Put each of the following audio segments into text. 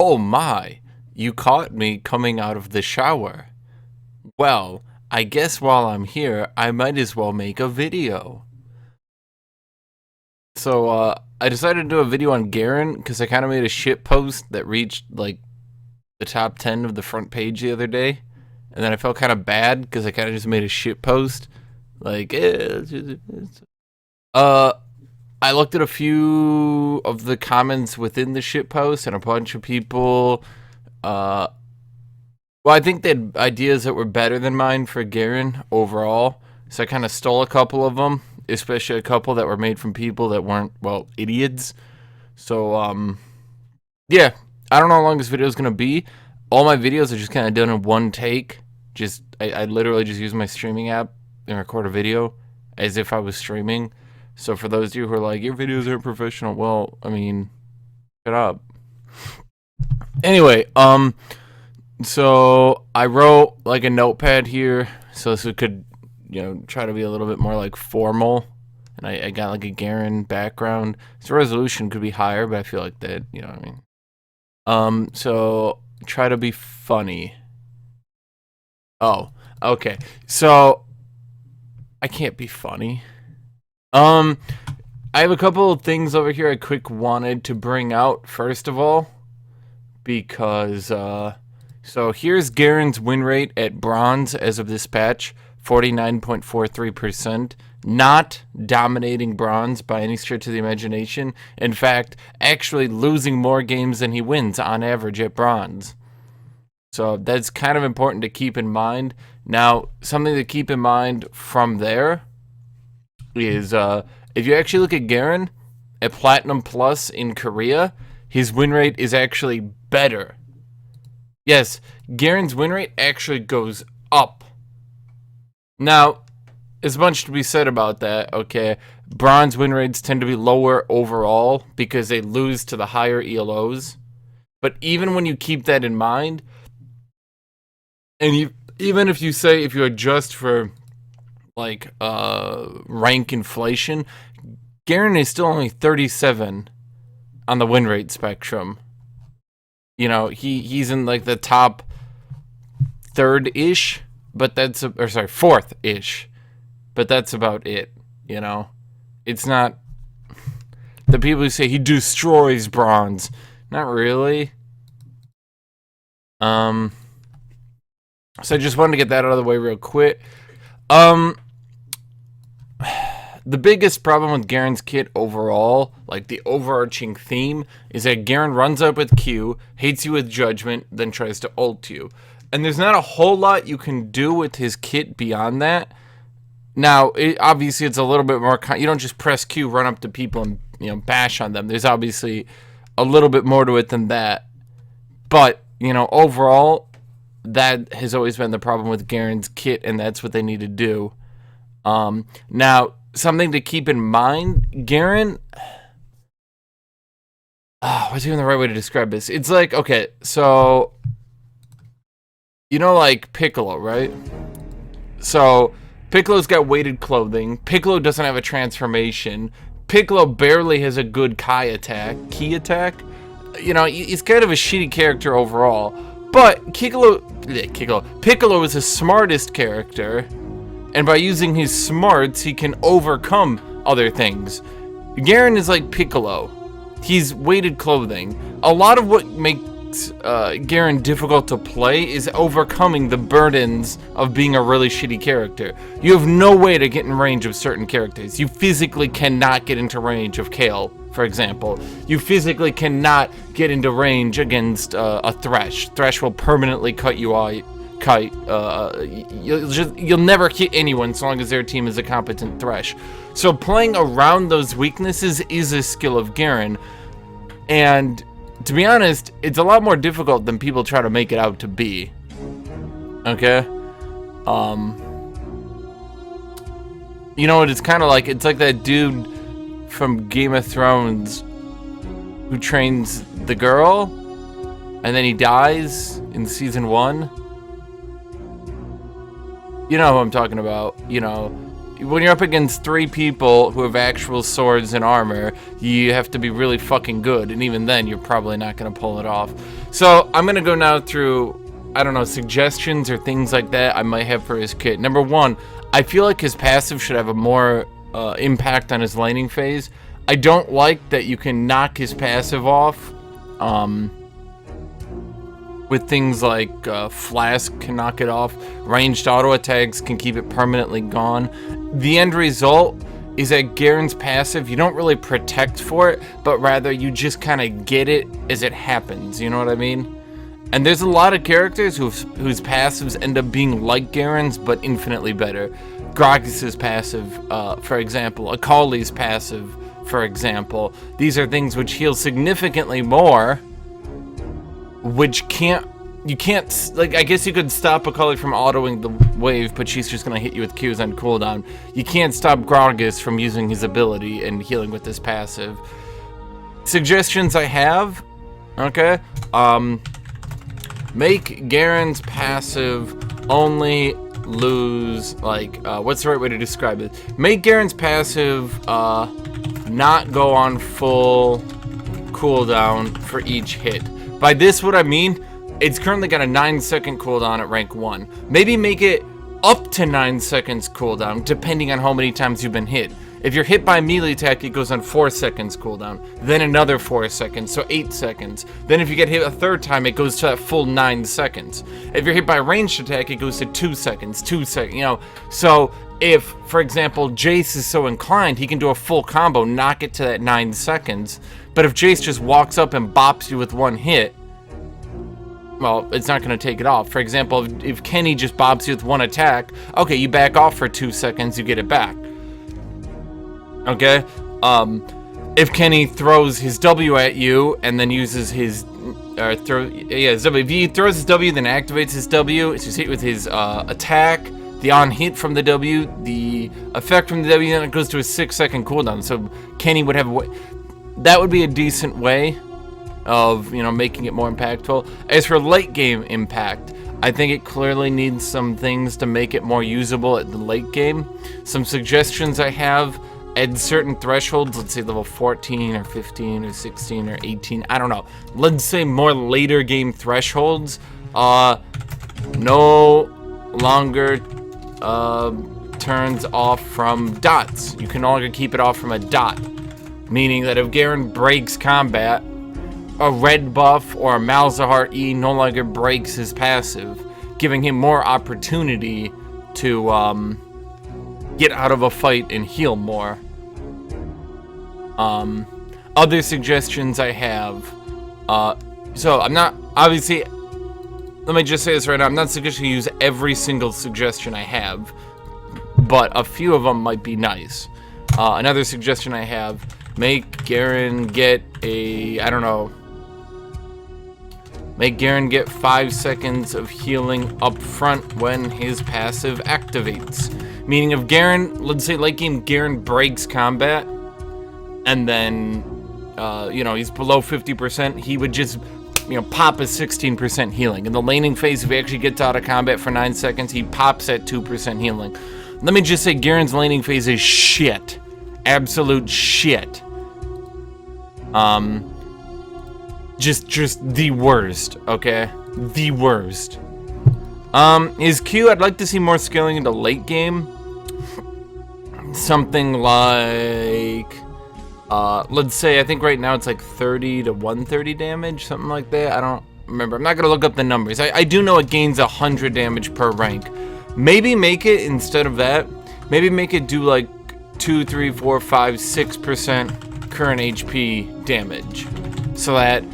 Oh my, you caught me coming out of the shower. Well, I guess while I'm here, I might as well make a video. I decided to do a video on Garen because I kind of made a shit post that reached like the top 10 of the front page the other day. And then I felt kind of bad because I kind of just made a shit post. Like, uh, I looked at a few of the comments within the shit post, and a bunch of people, well, I think they had ideas that were better than mine for Garen overall. So I kind of stole a couple of them, especially a couple that were made from people that weren't, well, idiots. So, yeah, I don't know how long this video is going to be. All my videos are just kind of done in one take. I literally just use my streaming app and record a video as if I was streaming. So for those of you who are like, your videos aren't professional, well, I mean, shut up. Anyway, so I wrote like a notepad here so this could, try to be a little bit more like formal. And I got like a Garen background. So resolution could be higher, but I feel like that, you know what I mean? So try to be funny. Oh, okay. So I can't be funny. I have a couple of things over here I quick wanted to bring out first of all, because so here's Garen's win rate at bronze as of this patch, 49.43%. Not dominating bronze by any stretch of the imagination. In fact, actually losing more games than he wins on average at bronze. So that's kind of important to keep in mind. Now, something to keep in mind from there is if you actually look at Garen at Platinum Plus in Korea, his win rate is actually better. Yes, Garen's win rate actually goes up. Now, there's much to be said about that, okay? Bronze win rates tend to be lower overall because they lose to the higher ELOs. But even when you keep that in mind, and even if you adjust for like rank inflation, Garen is still only 37 on the win rate spectrum. You know, he's in like the top third-ish, but fourth-ish. But that's about it, you know? It's not the people who say he destroys bronze. Not really. So I just wanted to get that out of the way real quick. The biggest problem with Garen's kit overall, like the overarching theme, is that Garen runs up with Q, hates you with Judgment, then tries to ult you. And there's not a whole lot you can do with his kit beyond that. Now, obviously it's a little bit more, you don't just press Q, run up to people and, bash on them. There's obviously a little bit more to it than that. But, overall, that has always been the problem with Garen's kit, and that's what they need to do. Now, something to keep in mind, Garen, what's even the right way to describe this? It's like, okay, so, like Piccolo, right? So, Piccolo's got weighted clothing. Piccolo doesn't have a transformation. Piccolo barely has a good key attack. He's kind of a shitty character overall. But Piccolo is the smartest character, and by using his smarts, he can overcome other things. Garen is like Piccolo. He's weighted clothing. A lot of what makes Garen difficult to play is overcoming the burdens of being a really shitty character. You have no way to get in range of certain characters. You physically cannot get into range of Kale, for example. You physically cannot get into range against a Thresh. Thresh will permanently cut you out. You'll never hit anyone so long as their team is a competent Thresh. So playing around those weaknesses is a skill of Garen, and to be honest, it's a lot more difficult than people try to make it out to be. Okay? You know what it's kind of like? It's like that dude from Game of Thrones who trains the girl and then he dies in season 1. You know who I'm talking about. when you're up against 3 people who have actual swords and armor, you have to be really fucking good, and even then, you're probably not gonna pull it off. So I'm gonna go now through, I don't know, suggestions or things like that I might have for his kit. Number 1, I feel like his passive should have a more impact on his laning phase. I don't like that you can knock his passive off with things like Flask can knock it off, ranged auto attacks can keep it permanently gone. The end result is that Garen's passive, you don't really protect for it, but rather you just kind of get it as it happens, you know what I mean? And there's a lot of characters whose passives end up being like Garen's, but infinitely better. Gragas's passive, for example, Akali's passive, for example. These are things which heal significantly more, which you can't, like, I guess you could stop Akali from autoing the wave, but she's just gonna hit you with Qs on cooldown. You can't stop Gragas from using his ability and healing with this passive. Suggestions I have, okay, make Garen's passive only lose, like, what's the right way to describe it? Make Garen's passive, not go on full cooldown for each hit. By this, what I mean, it's currently got a 9-second cooldown at rank 1. Maybe make it up to 9 seconds cooldown, depending on how many times you've been hit. If you're hit by a melee attack, it goes on 4 seconds cooldown, then another 4 seconds, so 8 seconds. Then if you get hit a 3rd time, it goes to that full 9 seconds. If you're hit by a ranged attack, it goes to 2 seconds, you know. So if, for example, Jace is so inclined, he can do a full combo, knock it to that 9 seconds. But if Jace just walks up and bops you with 1 hit, well, it's not going to take it off. For example, if Kenny just bops you with 1 attack, okay, you back off for 2 seconds, you get it back. Okay? If Kenny throws his W at you and then uses his his W. If he throws his W, then activates his W, it's just hit with his attack, the on hit from the W, the effect from the W, then it goes to a 6-second cooldown. So Kenny would have that would be a decent way of, you know, making it more impactful. As for late game impact, I think it clearly needs some things to make it more usable at the late game. Some suggestions I have: at certain thresholds, let's say level 14 or 15 or 16 or 18, I don't know. Let's say more later game thresholds, no longer turns off from dots. You can no longer keep it off from a dot. Meaning that if Garen breaks combat, a red buff or a Malzahar E no longer breaks his passive, giving him more opportunity to get out of a fight and heal more. Other suggestions I have, so I'm not, obviously, let me just say this right now, I'm not suggesting you use every single suggestion I have, but a few of them might be nice. Another suggestion I have: make Garen get a, I don't know, make Garen get 5 seconds of healing up front when his passive activates. Meaning if Garen, let's say late game Garen breaks combat, and then, you know, he's below 50%, he would just, you know, pop a 16% healing. In the laning phase, if he actually gets out of combat for 9 seconds, he pops at 2% healing. Let me just say Garen's laning phase is shit. Absolute shit. Just the worst, okay? The worst. His Q, I'd like to see more scaling into late game. Something like, let's say, I think right now it's like 30 to 130 damage, something like that. I don't remember. I'm not going to look up the numbers. I do know it gains 100 damage per rank. Maybe make it, instead of that, maybe make it do like 2, 3, 4, 5, 6% current HP damage. So that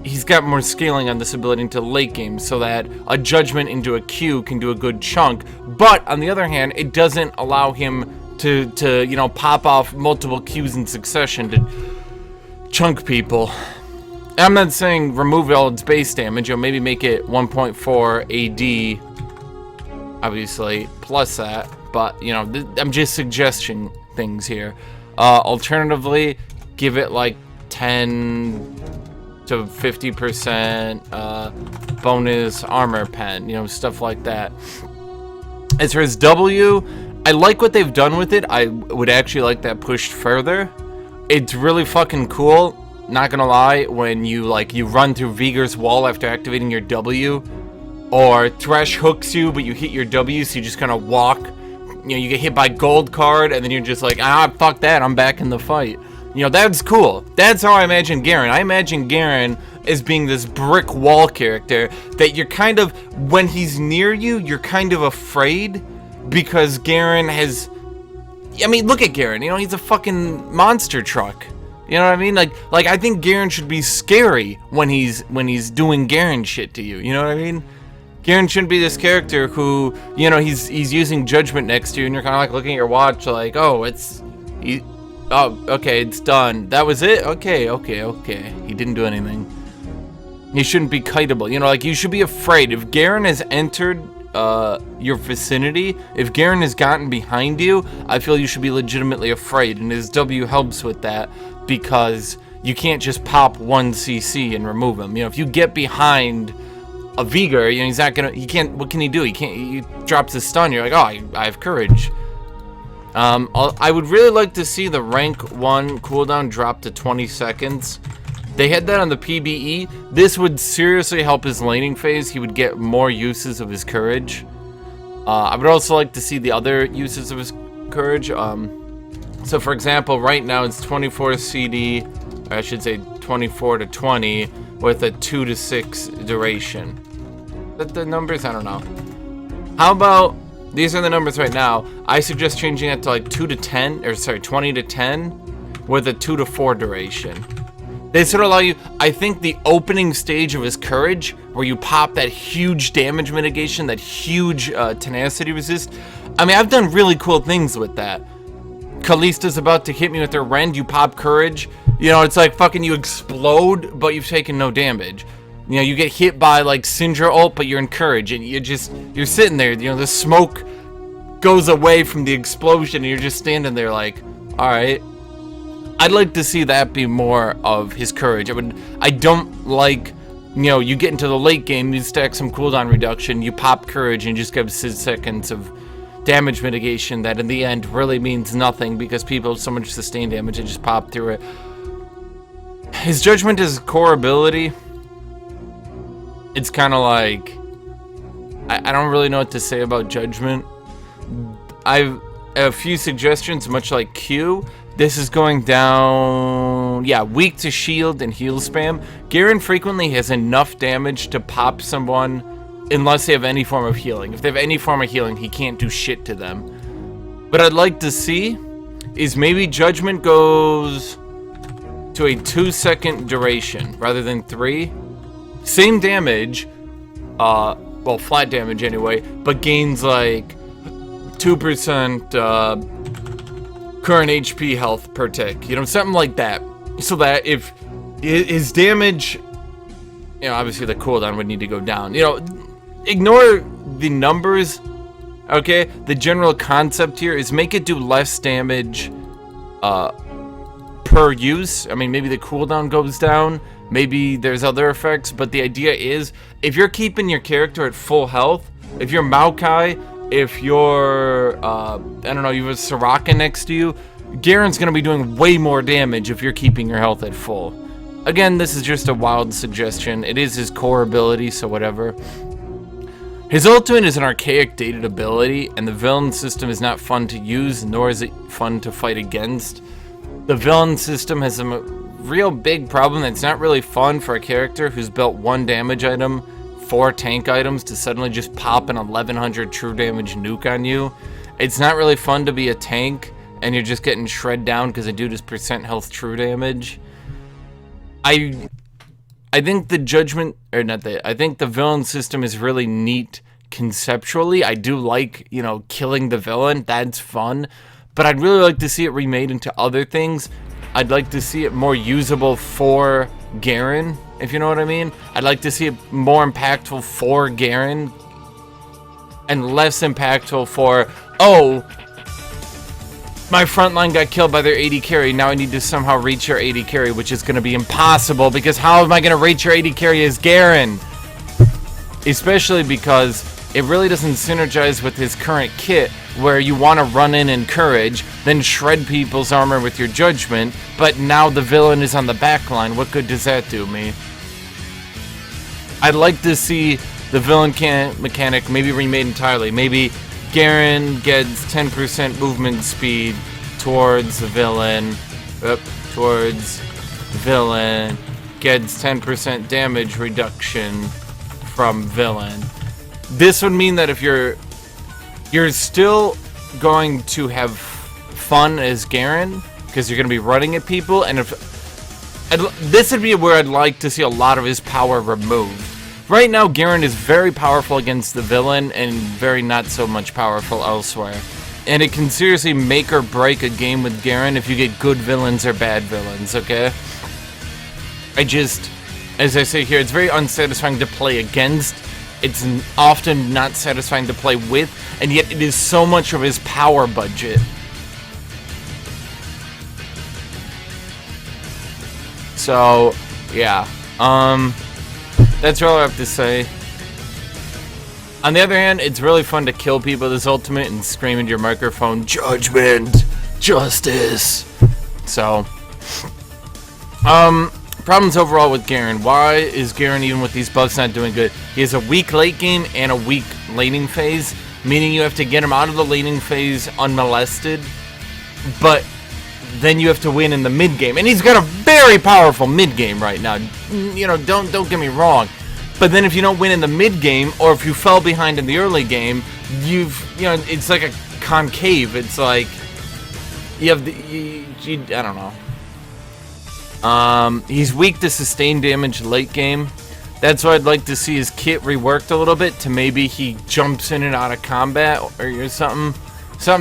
he's got more scaling on this ability into late game, so that a judgment into a Q can do a good chunk. But on the other hand, it doesn't allow him to you know, pop off multiple Qs in succession to chunk people. I'm not saying remove all its base damage, or maybe make it 1.4 AD, obviously, plus that. But, you know, I'm just suggesting things here. Alternatively, give it like 10 to 50% bonus armor pen, you know, stuff like that. As for his W, I like what they've done with it. I would actually like that pushed further. It's really fucking cool, not gonna lie, when you run through Vigor's wall after activating your W, or Thresh hooks you, but you hit your W, so you just kind of walk. You know, you get hit by Gold Card, and then you're just like, fuck that, I'm back in the fight. You know, that's cool. That's how I imagine Garen. I imagine Garen as being this brick wall character that you're kind of, when he's near you, you're kind of afraid, because Garen has... I mean, look at Garen, you know, he's a fucking monster truck. You know what I mean? Like I think Garen should be scary when he's doing Garen shit to you. You know what I mean? Garen shouldn't be this character who, you know, he's using Judgment next to you, and you're kind of like looking at your watch, like, oh, okay, it's done. That was it? Okay. He didn't do anything. He shouldn't be kiteable. You know, like, you should be afraid. If Garen has entered your vicinity, if Garen has gotten behind you, I feel you should be legitimately afraid, and his W helps with that, because you can't just pop 1 CC and remove him. You know, if you get behind a Vigor, you know, he's not gonna, he can't, what can he do? He drops his stun, you're like, oh, I have courage. I would really like to see the rank 1 cooldown drop to 20 seconds. They had that on the PBE. This would seriously help his laning phase. He would get more uses of his courage. I would also like to see the other uses of his courage. So for example, right now it's 24 CD, or I should say 24 to 20, with a 2 to 6 duration. Is that the numbers? I don't know. How about, these are the numbers right now. I suggest changing that to like 2 to 10, or sorry, 20 to 10, with a 2 to 4 duration. This would allow you, I think, the opening stage of his courage, where you pop that huge damage mitigation, that huge tenacity resist. I mean, I've done really cool things with that. Kalista's about to hit me with her Rend, you pop courage. You know, it's like fucking you explode, but you've taken no damage. You know, you get hit by like Syndra ult, but you're in courage, and you're sitting there, you know, the smoke goes away from the explosion, and you're just standing there like, alright. I'd like to see that be more of his courage. I don't like, you know, you get into the late game, you stack some cooldown reduction, you pop courage, and just give 6 seconds of damage mitigation that in the end really means nothing, because people have so much sustained damage and just pop through it. His Judgment is core ability. It's kind of like, I don't really know what to say about Judgment. I've a few suggestions, much like Q. This is going down, yeah, weak to shield and heal spam. Garen frequently has enough damage to pop someone unless they have any form of healing. If they have any form of healing, he can't do shit to them. But I'd like to see is maybe Judgment goes to a 2-second duration rather than 3. Same damage, well, flat damage anyway, but gains like 2% current HP health per tick, you know, something like that, so that if his damage, you know, obviously the cooldown would need to go down, you know, ignore the numbers, okay? The general concept here is make it do less damage per use. I mean, maybe the cooldown goes down, maybe there's other effects, but the idea is if you're keeping your character at full health, if you're Maokai, if you're, I don't know, you have Soraka next to you, Garen's going to be doing way more damage if you're keeping your health at full. Again, this is just a wild suggestion. It is his core ability, so whatever. His ultimate is an archaic, dated ability, and the villain system is not fun to use, nor is it fun to fight against. The villain system has a real big problem that's not really fun for a character who's built 1 damage item, 4 tank items, to suddenly just pop an 1100 true damage nuke on you. It's not really fun to be a tank and you're just getting shred down because the dude is percent health true damage. I think the Judgment, or not the, I think the villain system is really neat conceptually. I do like, you know, killing the villain, that's fun, but I'd really like to see it remade into other things. I'd like to see it more usable for Garen, if you know what I mean. I'd like to see it more impactful for Garen and less impactful for, oh, my front line got killed by their AD carry, now I need to somehow reach your AD carry, which is going to be impossible, because how am I going to reach your AD carry as Garen? Especially because it really doesn't synergize with his current kit, where you want to run in and courage, then shred people's armor with your judgment, but now the villain is on the back line. What good does that do me? I'd like to see the villain mechanic maybe remade entirely. Maybe Garen gets 10% movement speed towards the villain, gets 10% damage reduction from villain. This would mean that if you're still going to have fun as Garen, because you're going to be running at people, and this would be where I'd like to see a lot of his power removed. Right now, Garen is very powerful against the villain, and very not so much powerful elsewhere. And it can seriously make or break a game with Garen if you get good villains or bad villains, okay? As I say here, it's very unsatisfying to play against. It's often not satisfying to play with, and yet it is so much of his power budget. So, yeah. That's all I have to say. On the other hand, it's really fun to kill people with this ultimate and scream into your microphone, "Judgment! Justice!" So, problems overall with Garen. Why is Garen, even with these buffs, not doing good? He has a weak late game and a weak laning phase, meaning you have to get him out of the laning phase unmolested, but then you have to win in the mid game. And he's got a very powerful mid game right now. You know, don't get me wrong. But then if you don't win in the mid game, or if you fell behind in the early game, it's like a concave. It's like you have I don't know. He's weak to sustain damage late game. That's why I'd like to see his kit reworked a little bit to maybe he jumps in and out of combat or something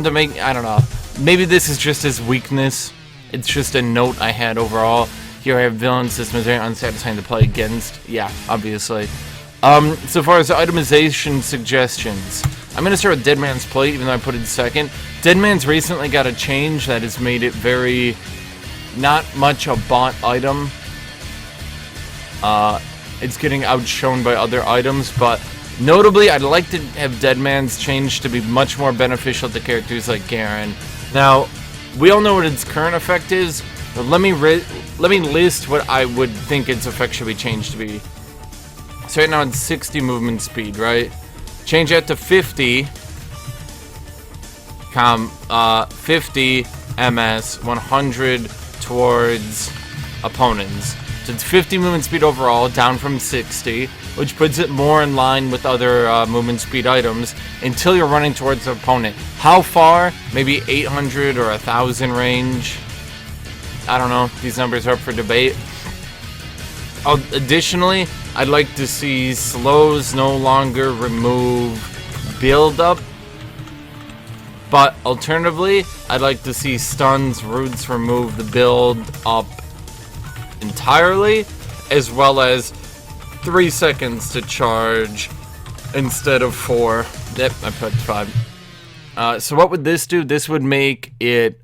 to make, I don't know. Maybe this is just his weakness. It's just a note I had overall. Here I have villain system is very unsatisfying to play against. Yeah, obviously. So far as itemization suggestions, I'm going to start with Dead Man's Plate, even though I put it second. Dead Man's recently got a change that has made it very not much a bought item. It's getting outshone by other items, but notably, I'd like to have Dead Man's change to be much more beneficial to characters like Garen. Now, we all know what its current effect is, but let me list what I would think its effect should be changed to be. So right now it's 60 movement speed, right? Change that to 50. 50 MS, 100 towards opponents. So it's 50 movement speed overall, down from 60, which puts it more in line with other movement speed items until you're running towards the opponent. How far? Maybe 800 or 1,000 range. I don't know. These numbers are up for debate. Additionally, I'd like to see slows no longer remove build up. But alternatively, I'd like to see stuns, roots remove the build up entirely, as well as 3 seconds to charge instead of 4. Yep, I put 5. So what would this do? This would make it,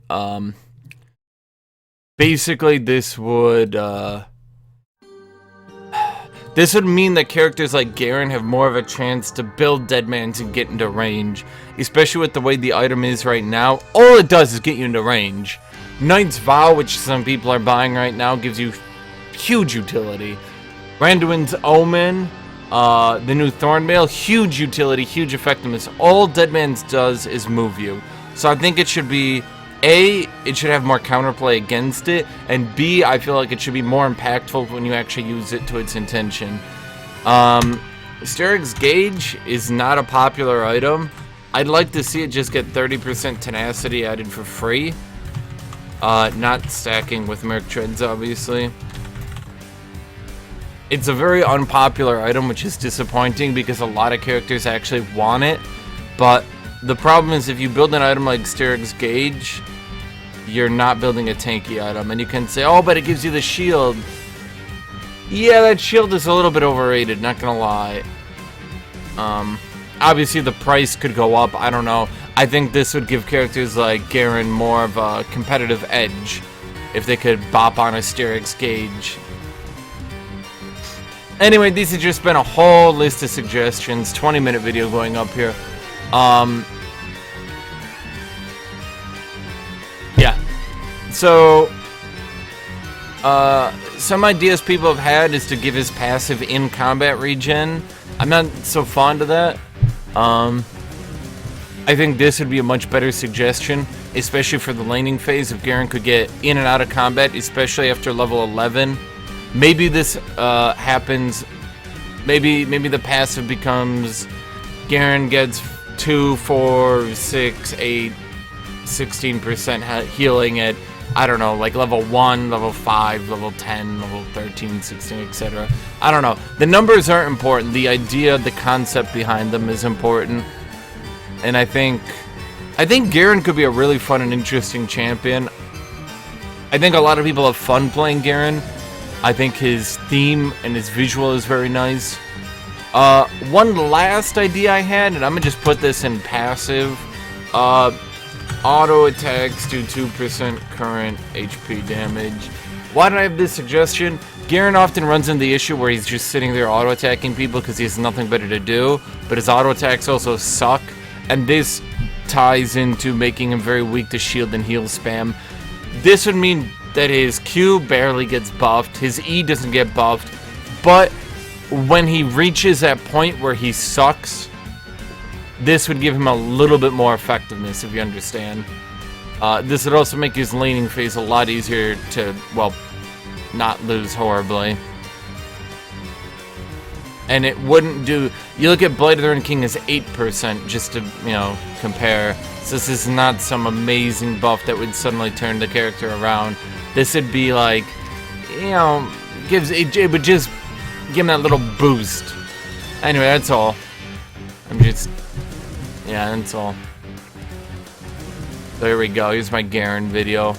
basically this would mean that characters like Garen have more of a chance to build Deadmans and get into range, especially with the way the item is right now. All it does is get you into range. Knight's Vow, which some people are buying right now, gives you huge utility. Randuin's Omen, the new Thornmail, huge utility, huge effectiveness. All Deadman's does is move you. So I think it should be, A, it should have more counterplay against it, and B, I feel like it should be more impactful when you actually use it to its intention. Sterig's Gauge is not a popular item. I'd like to see it just get 30% tenacity added for free. Not stacking with Merc Treads, obviously. It's a very unpopular item, which is disappointing because a lot of characters actually want it. But the problem is if you build an item like Sterig's Gauge, you're not building a tanky item. And you can say, oh, but it gives you the shield. Yeah, that shield is a little bit overrated, not gonna lie. Obviously the price could go up, I don't know. I think this would give characters like Garen more of a competitive edge if they could bop on a Sterig's Gauge. Anyway, these have just been a whole list of suggestions. 20-minute video going up here. So, some ideas people have had is to give his passive in combat regen. I'm not so fond of that. I think this would be a much better suggestion, especially for the laning phase. If Garen could get in and out of combat, especially after level 11, maybe this happens. Maybe the passive becomes Garen gets 2, 4, 6, 8, 16% healing at, I don't know, like level 1, level 5, level 10, level 13, 16, etc. I don't know. The numbers aren't important. The idea, the concept behind them is important. And I think Garen could be a really fun and interesting champion. I think a lot of people have fun playing Garen. I think his theme and his visual is very nice. One last idea I had, and I'm gonna just put this in passive. Auto attacks do 2% current HP damage. Why did I have this suggestion? Garen often runs into the issue where he's just sitting there auto attacking people because he has nothing better to do, but his auto attacks also suck, and this ties into making him very weak to shield and heal spam. This would mean that his Q barely gets buffed, his E doesn't get buffed, but when he reaches that point where he sucks, this would give him a little bit more effectiveness, if you understand. This would also make his laning phase a lot easier to, well, not lose horribly. And it wouldn't do... You look at Blade of the Ruined King as 8%, just to, you know, compare. So this is not some amazing buff that would suddenly turn the character around. This would be like, you know, it would just give him that little boost. Anyway, that's all. Yeah, that's all. There we go. Here's my Garen video.